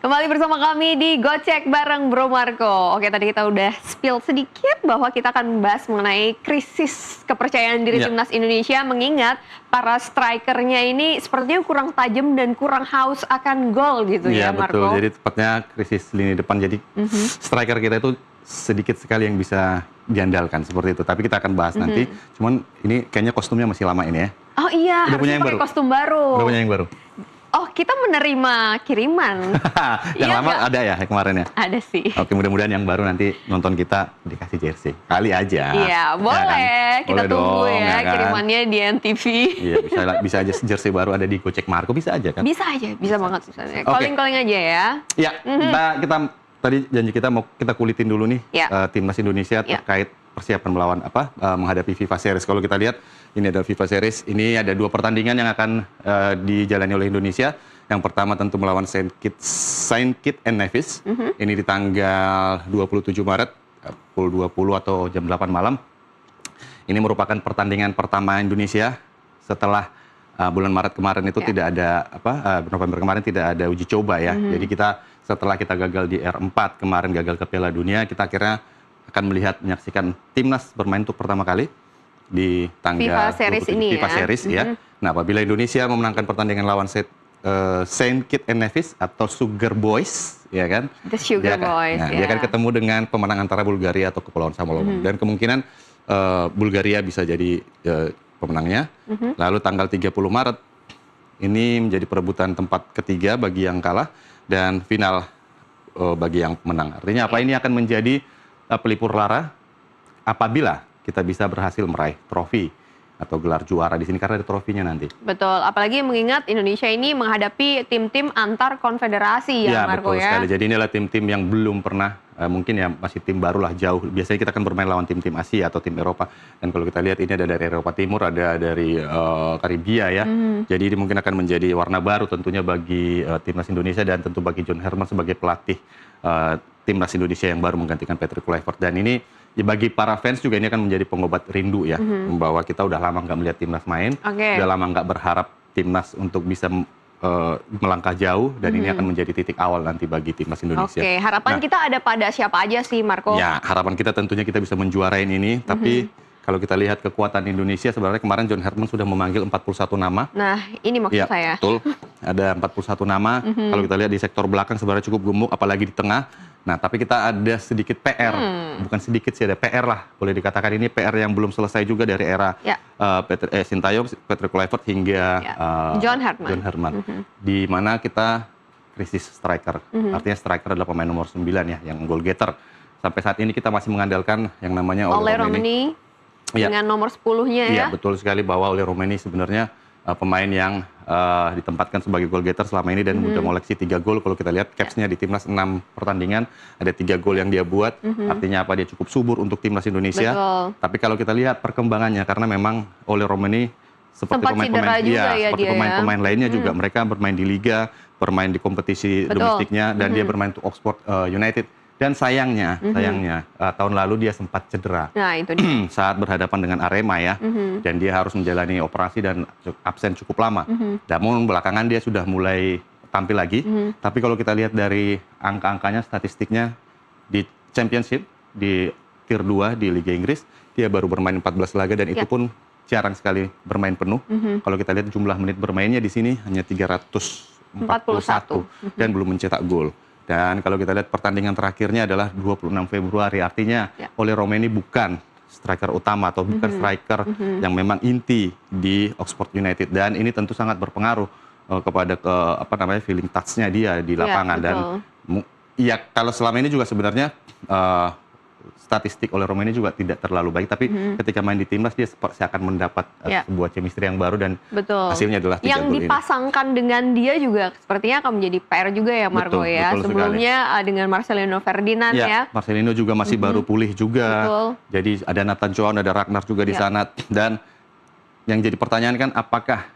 Kembali bersama kami di Gocek bareng Bro Marco. Oke, tadi kita udah spill sedikit bahwa kita akan membahas mengenai krisis kepercayaan diri timnas Indonesia, mengingat para strikernya ini sepertinya kurang tajam dan kurang haus akan gol gitu ya, Marco. Betul, jadi tepatnya krisis lini depan. Jadi striker kita itu sedikit sekali yang bisa diandalkan seperti itu. Tapi kita akan bahas nanti. Cuman ini kayaknya kostumnya masih lama ini ya. Oh iya, udah punya yang baru. Kostum baru. Udah punya yang baru. Oh, kita menerima kiriman. Yang lama ada ya kemarin ya? Ada sih. Oke, mudah-mudahan yang baru nanti nonton kita dikasih jersey. Kali aja. Iya, boleh. Ya kan? Kita boleh tunggu dong, ya kan? kirimannya di NTV. Iya, bisa aja jersey baru ada di Gocek Marco, bisa aja kan? Bisa aja, bisa banget misalnya. Oke. Calling-calling aja ya. Iya, kita tadi janji kita mau kita kulitin dulu nih timnas Indonesia terkait persiapan melawan menghadapi FIFA Series. Kalau kita lihat ini adalah FIFA Series, ini ada 2 pertandingan yang akan dijalani oleh Indonesia. Yang pertama tentu melawan Saint Kitts and Nevis. Ini di tanggal 27 Maret pukul 20 atau jam 8 malam. Ini merupakan pertandingan pertama Indonesia setelah bulan Maret kemarin itu tidak ada November kemarin tidak ada uji coba ya. Jadi setelah kita gagal di R4 kemarin, gagal ke Piala Dunia, kita akhirnya akan menyaksikan timnas bermain untuk pertama kali di tanggal FIFA Series 27, ini FIFA Series ya. Nah, apabila Indonesia memenangkan pertandingan lawan Saint Kitts and Nevis atau Sugar Boys, ya kan? The Sugar Boys. Dia akan ketemu dengan pemenang antara Bulgaria atau Kepulauan Solomon. Dan kemungkinan Bulgaria bisa jadi pemenangnya. Lalu tanggal 30 Maret ini menjadi perebutan tempat ketiga bagi yang kalah dan final bagi yang menang. Artinya apa? Ini akan menjadi pelipur lara apabila kita bisa berhasil meraih trofi atau gelar juara di sini karena ada trofinya nanti. Betul, apalagi mengingat Indonesia ini menghadapi tim-tim antar konfederasi ya, Marco betul ya. Sekali. Jadi inilah tim-tim yang belum pernah, mungkin ya masih tim barulah jauh. Biasanya kita akan bermain lawan tim-tim Asia atau tim Eropa. Dan kalau kita lihat ini ada dari Eropa Timur, ada dari Karibia ya. Jadi ini mungkin akan menjadi warna baru tentunya bagi timnas Indonesia dan tentu bagi John Herman sebagai pelatih timnas Indonesia yang baru menggantikan Patrick Kluivert. Dan ini ya bagi para fans juga ini akan menjadi pengobat rindu ya, bahwa kita udah lama nggak melihat timnas main, udah lama nggak berharap timnas untuk bisa melangkah jauh, dan ini akan menjadi titik awal nanti bagi timnas Indonesia. Oke, harapan kita ada pada siapa aja sih, Marco? Ya, harapan kita tentunya kita bisa menjuarain ini, tapi kalau kita lihat kekuatan Indonesia, sebenarnya kemarin John Herman sudah memanggil 41 nama. Nah, ini maksud saya. Betul, ada 41 nama. Kalau kita lihat di sektor belakang sebenarnya cukup gemuk, apalagi di tengah. Nah, tapi kita ada sedikit PR, bukan sedikit sih, ada PR lah, boleh dikatakan ini PR yang belum selesai juga dari era Sintayong, Patrick Kluivert hingga John Herman. Di mana kita krisis striker, artinya striker adalah pemain nomor 9 ya, yang goal getter. Sampai saat ini kita masih mengandalkan yang namanya Ole Romeni dengan nomor 10-nya ya. Iya, betul sekali bahwa Ole Romeni sebenarnya pemain yang ditempatkan sebagai goal getter selama ini dan sudah mengoleksi 3 gol. Kalau kita lihat capsnya di timnas 6 pertandingan ada 3 gol yang dia buat. Artinya apa? Dia cukup subur untuk timnas Indonesia. Betul. Tapi kalau kita lihat perkembangannya, karena memang Ole Romeni seperti pemain-pemain lainnya juga, mereka bermain di liga, bermain di kompetisi domestiknya, dan dia bermain untuk Oxford United. Dan sayangnya tahun lalu dia sempat cedera. Nah, itu dia. Saat berhadapan dengan Arema ya, dan dia harus menjalani operasi dan absen cukup lama. Namun belakangan dia sudah mulai tampil lagi. Tapi kalau kita lihat dari angka-angkanya, statistiknya di Championship, di Tier 2 di Liga Inggris, dia baru bermain 14 laga dan itu pun jarang sekali bermain penuh. Kalau kita lihat jumlah menit bermainnya di sini hanya 341 dan belum mencetak gol. Dan kalau kita lihat pertandingan terakhirnya adalah 26 Februari, artinya Ole Romeni bukan striker utama atau bukan striker yang memang inti di Oxford United, dan ini tentu sangat berpengaruh kepada feeling touch-nya dia di lapangan. Dan ya kalau selama ini juga sebenarnya statistik Ole Romeni juga tidak terlalu baik, tapi ketika main di timnas dia seperti akan mendapat sebuah chemistry yang baru, dan hasilnya adalah 3 yang gol dipasangkan dengan dia juga sepertinya akan menjadi PR juga ya, Marco. Betul sebelumnya dengan Marcelino Ferdinand ya. Marcelino juga masih baru pulih juga. Jadi ada Nathan Joan, ada Ragnar juga di sana, dan yang jadi pertanyaan kan apakah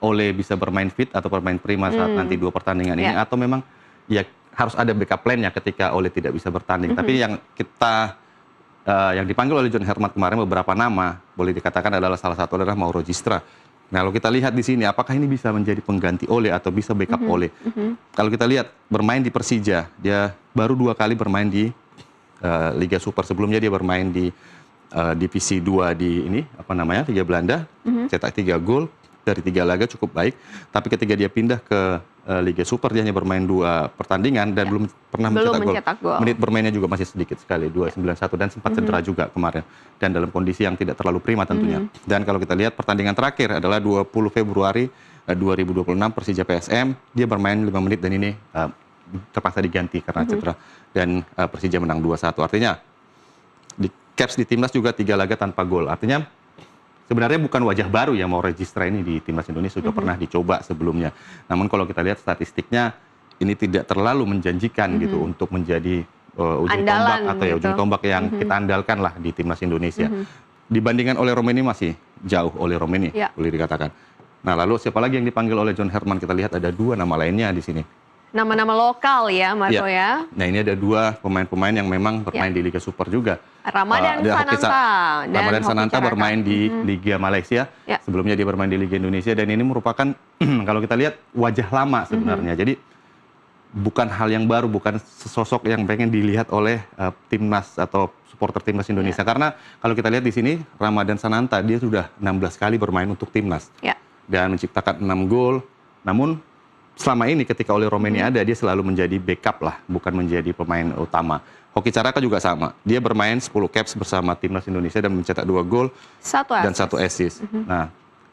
Ole bisa bermain fit atau bermain prima saat nanti 2 pertandingan ini, atau memang ya harus ada backup plan-nya ketika Ole tidak bisa bertanding. Tapi yang dipanggil oleh John Herman kemarin beberapa nama boleh dikatakan adalah salah satu adalah Mauro Gistra. Nah, kalau kita lihat di sini, apakah ini bisa menjadi pengganti Ole atau bisa backup Ole? Kalau kita lihat bermain di Persija, dia baru 2 kali bermain di Liga Super. Sebelumnya dia bermain di divisi 2 di Liga Belanda, cetak 3 gol dari 3 laga cukup baik. Tapi ketika dia pindah ke Liga Super, dia hanya bermain 2 pertandingan dan belum pernah mencetak gol. Menit bermainnya juga masih sedikit sekali, 291 dan sempat cedera juga kemarin. Dan dalam kondisi yang tidak terlalu prima tentunya. Dan kalau kita lihat pertandingan terakhir adalah 20 Februari 2026 Persija PSM, dia bermain 5 menit dan ini terpaksa diganti karena cedera. Dan Persija menang 2-1. Artinya di Caps di timnas juga 3 laga tanpa gol. Artinya sebenarnya bukan wajah baru yang mau register ini di timnas Indonesia, sudah pernah dicoba sebelumnya. Namun kalau kita lihat statistiknya, ini tidak terlalu menjanjikan gitu untuk menjadi ujung tombak atau ujung tombak yang kita andalkan lah di timnas Indonesia. Dibandingkan oleh Romeni masih jauh oleh Romeni, boleh dikatakan. Nah, lalu siapa lagi yang dipanggil oleh John Herman? Kita lihat ada 2 nama lainnya di sini. Nama-nama lokal ya, Marco ya. Nah, ini ada 2 pemain-pemain yang memang bermain di Liga Super juga. Ramadan Sananta dan Ramadan Sananta Caraka bermain di Liga Malaysia. Sebelumnya dia bermain di Liga Indonesia dan ini merupakan kalau kita lihat wajah lama sebenarnya. Jadi bukan hal yang baru, bukan sosok yang pengen dilihat oleh timnas atau supporter timnas Indonesia. Karena kalau kita lihat di sini Ramadan Sananta dia sudah 16 kali bermain untuk timnas. Dan menciptakan 6 gol. Namun selama ini ketika Ole Romeni ada, dia selalu menjadi backup lah, bukan menjadi pemain utama. Hoki Caraka juga sama. Dia bermain 10 caps bersama timnas Indonesia dan mencetak 2 gol dan 1 assist. Nah,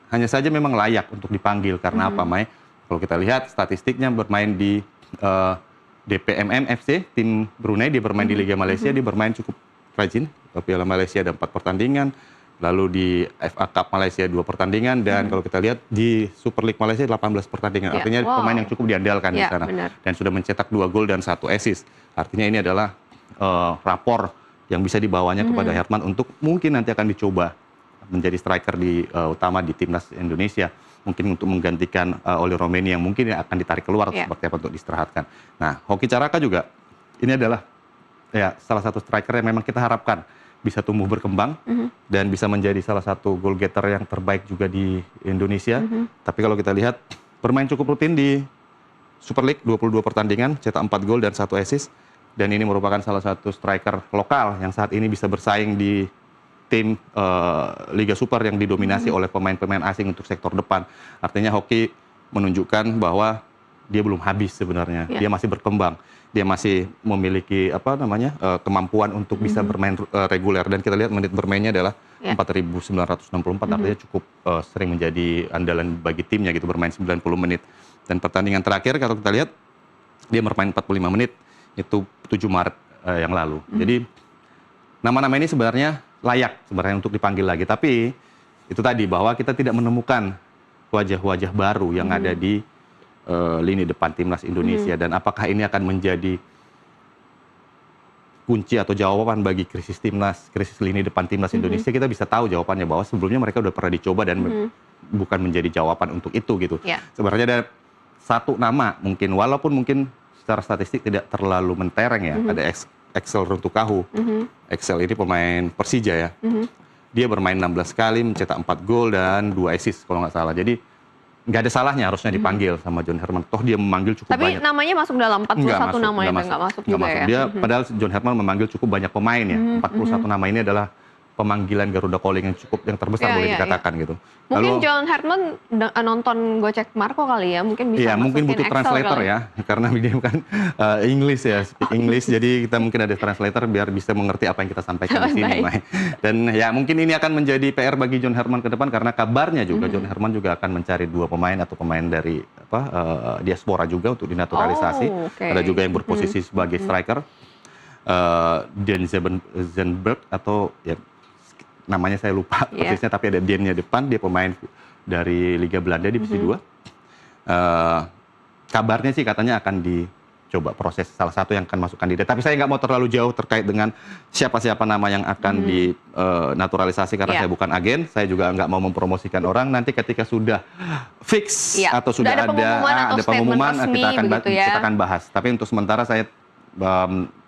hanya saja memang layak untuk dipanggil karena apa, Mai? Kalau kita lihat statistiknya bermain di DPMM FC, tim Brunei, dia bermain di Liga Malaysia, dia bermain cukup rajin. Piala Malaysia ada 4 pertandingan. Lalu di FA Cup Malaysia 2 pertandingan dan kalau kita lihat di Super League Malaysia 18 pertandingan. Artinya pemain yang cukup diandalkan di sana. Dan sudah mencetak 2 gol dan 1 assist. Artinya ini adalah rapor yang bisa dibawanya kepada Herman untuk mungkin nanti akan dicoba menjadi striker utama di timnas Indonesia. Mungkin untuk menggantikan Ole Romeni yang mungkin akan ditarik keluar seperti apa untuk diistirahatkan. Nah, Hoki Caraka juga ini adalah salah satu striker yang memang kita harapkan bisa tumbuh berkembang dan bisa menjadi salah satu goal getter yang terbaik juga di Indonesia. Tapi kalau kita lihat bermain cukup rutin di Super League, 22 pertandingan, cetak 4 gol dan 1 assist. Dan ini merupakan salah satu striker lokal yang saat ini bisa bersaing di tim Liga Super yang didominasi oleh pemain-pemain asing untuk sektor depan. Artinya Hoki menunjukkan bahwa dia belum habis sebenarnya. Dia masih berkembang. Dia masih memiliki kemampuan untuk bisa bermain reguler dan kita lihat menit bermainnya adalah 4.964, artinya cukup sering menjadi andalan bagi timnya gitu, bermain 90 menit. Dan pertandingan terakhir kalau kita lihat dia bermain 45 menit itu 7 Maret yang lalu. Jadi nama-nama ini sebenarnya layak sebenarnya untuk dipanggil lagi, tapi itu tadi bahwa kita tidak menemukan wajah-wajah baru yang ada di lini depan timnas Indonesia dan apakah ini akan menjadi kunci atau jawaban bagi krisis lini depan timnas Indonesia. Kita bisa tahu jawabannya bahwa sebelumnya mereka udah pernah dicoba dan bukan menjadi jawaban untuk itu gitu. Sebenarnya ada 1 nama mungkin walaupun mungkin secara statistik tidak terlalu mentereng ya, ada Axel Runtukahu. Axel ini pemain Persija ya. Dia bermain 16 kali, mencetak 4 gol dan 2 assist kalau nggak salah. Jadi nggak ada salahnya harusnya dipanggil sama John Herman. Toh dia memanggil cukup banyak. Tapi namanya masuk dalam 41 nama itu nggak masuk juga ya? Dia padahal John Herman memanggil cukup banyak pemain ya. 41 nama ini adalah pemanggilan Garuda Calling yang terbesar boleh dikatakan gitu. Mungkin John Herman nonton Gocek Marco kali ya, mungkin bisa mungkin butuh translator ya, karena dia bukan English ya, speak English, jadi kita mungkin ada translator biar bisa mengerti apa yang kita sampaikan di sini. Dan ya mungkin ini akan menjadi PR bagi John Herman ke depan karena kabarnya juga John Herman juga akan mencari 2 pemain atau pemain dari diaspora juga untuk dinaturalisasi. Ada juga yang berposisi sebagai striker, Dan Zenberg atau ya namanya saya lupa persisnya, tapi ada Diennya depan, dia pemain dari Liga Belanda divisi 2. Kabarnya sih katanya akan dicoba proses salah satu yang akan masuk kandidat. Tapi saya nggak mau terlalu jauh terkait dengan siapa-siapa nama yang akan dinaturalisasi karena saya bukan agen, saya juga nggak mau mempromosikan orang. Nanti ketika sudah fix atau sudah ada pengumuman kita akan bahas. Tapi untuk sementara saya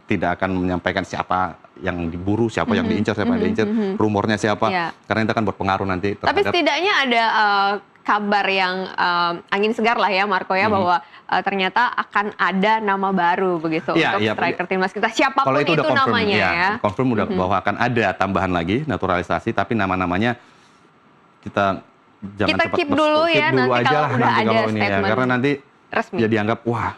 tidak akan menyampaikan siapa yang diburu, siapa yang diincar, siapa yang diincar, rumornya siapa, karena itu akan berpengaruh nanti terhadap... Tapi setidaknya ada kabar yang angin segar lah ya Marco ya, bahwa ternyata akan ada nama baru begitu untuk striker timnas kita. Siapapun kalau itu udah confirm, namanya ya. Confirm udah bahwa akan ada tambahan lagi naturalisasi, tapi nama-namanya kita jangan kita cepat keep dulu ya, dulu nanti aja kalau lah udah nanti ada kalau ini ya, statement karena nanti resmi. ya dianggap wah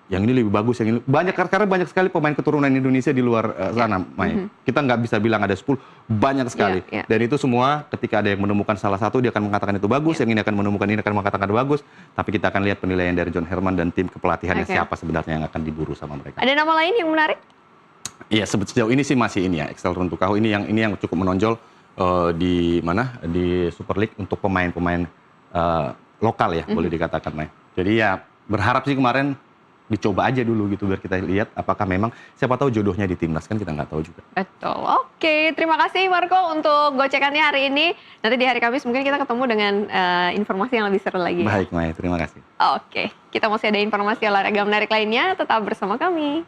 yang ini lebih bagus, yang ini banyak, karena banyak sekali pemain keturunan Indonesia di luar sana, Mai. Kita nggak bisa bilang ada 10, banyak sekali. Dan itu semua ketika ada yang menemukan salah satu, dia akan mengatakan itu bagus, yang ini akan menemukan ini akan mengatakan bagus, tapi kita akan lihat penilaian dari John Herman dan tim kepelatihannya siapa sebenarnya yang akan diburu sama mereka. Ada nama lain yang menarik? Iya, sejauh ini sih masih ini ya, Excel Runtukahu ini yang cukup menonjol di Super League untuk pemain-pemain lokal ya, boleh dikatakan, Mai. Jadi ya berharap sih kemarin dicoba aja dulu gitu biar kita lihat apakah memang siapa tahu jodohnya di timnas, kan kita nggak tahu juga. Betul. Oke, terima kasih Marco untuk gocekannya hari ini. Nanti di hari Kamis mungkin kita ketemu dengan informasi yang lebih seru lagi. Baik, Mai, terima kasih. Oke, kita masih ada informasi olahraga menarik lainnya, tetap bersama kami.